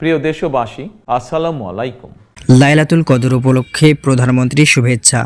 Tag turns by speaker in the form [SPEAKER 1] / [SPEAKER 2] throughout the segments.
[SPEAKER 1] প্রিয় দেশবাসী, আসসালামু আলাইকুম।
[SPEAKER 2] লাইলাতুল কদর উপলক্ষে প্রধানমন্ত্রীর শুভেচ্ছা।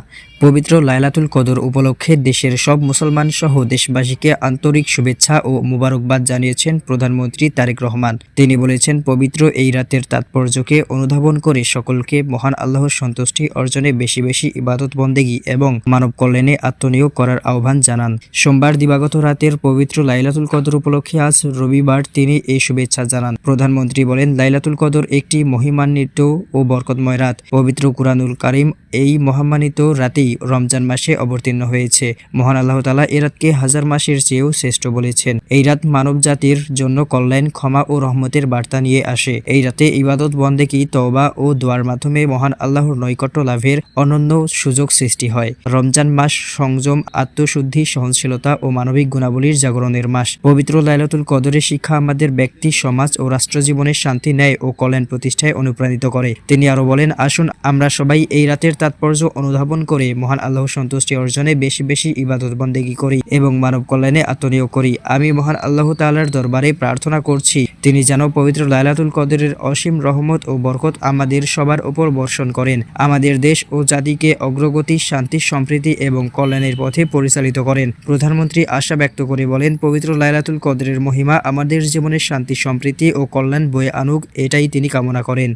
[SPEAKER 2] পবিত্র লাইলাতুল কদর উপলক্ষে দেশের সব মুসলমান সহ দেশবাসীকে আন্তরিক শুভেচ্ছা ও মুবারকবাদ জানিয়েছেন প্রধানমন্ত্রী তারেক রহমান। তিনি বলেছেন, পবিত্র এই রাতের তাৎপর্যকে অনুধাবন করে সকলকে মহান আল্লাহর সন্তুষ্টি অর্জনে বেশি বেশি ইবাদত বন্দেগী এবং মানব কল্যাণে আত্মনিয়োগ করার আহ্বান জানান। সোমবার দিবাগত রাতের পবিত্র লাইলাতুল কদর উপলক্ষে আজ রবিবার তিনি এই শুভেচ্ছা জানান। প্রধানমন্ত্রী বলেন, লাইলাতুল কদর একটি মহিমান্বিত ও বরকতময় রাত। পবিত্র কুরআনুল কারীম এই মহামান্বিত রাতেই রমজান মাসে অবতীর্ণ হয়েছে। মহান আল্লাহ তাআলা এই রাতকে হাজার মাসের চেয়েও শ্রেষ্ঠ বলেছেন। এই রাত মানব জাতির জন্য কল্যাণ, ক্ষমা ও রহমতের বার্তা নিয়ে আসে। এই রাতে ইবাদত বন্দেগী, তওবা ও দোয়ার মাধ্যমে মহান আল্লাহর নৈকট্য লাভের অনন্য সুযোগ সৃষ্টি হয়। রমজান মাস সংযম, আত্মশুদ্ধি, সহনশীলতা ও মানবিক গুণাবলীর জাগরণের মাস। পবিত্র লাইলাতুল কদরের শিক্ষা আমাদের ব্যক্তি, সমাজ ও রাষ্ট্র জীবনের শান্তি, ন্যায় ও কল্যাণ প্রতিষ্ঠায় অনুপ্রাণিত করে। তিনি আরো বলেন, আসুন আমরা সবাই এই রাতের তাৎপর্য অনুধাবন করে মহান আল্লাহর সন্তুষ্টি অর্জনে বেশি বেশি ইবাদত বন্দেগী করি এবং মানব কল্যাণে আত্মনিয়োগ করি। আমি মহান আল্লাহ তাআলার দরবারে প্রার্থনা করছি, তিনি যেন পবিত্র লাইলাতুল কদরের অসীম রহমত ও বরকত আমাদের সবার উপর বর্ষণ করেন, আমাদের দেশ ও জাতিকে অগ্রগতি, শান্তি, সম্প্রীতি এবং কল্যাণের পথে পরিচালিত করেন। প্রধানমন্ত্রী আশা ব্যক্ত করে বলেন, পবিত্র লাইলাতুল কদরের মহিমা আমাদের জীবনে শান্তি, সম্প্রীতি ও কল্যাণ বয়ে আনুক, এটাই তিনি কামনা করেন।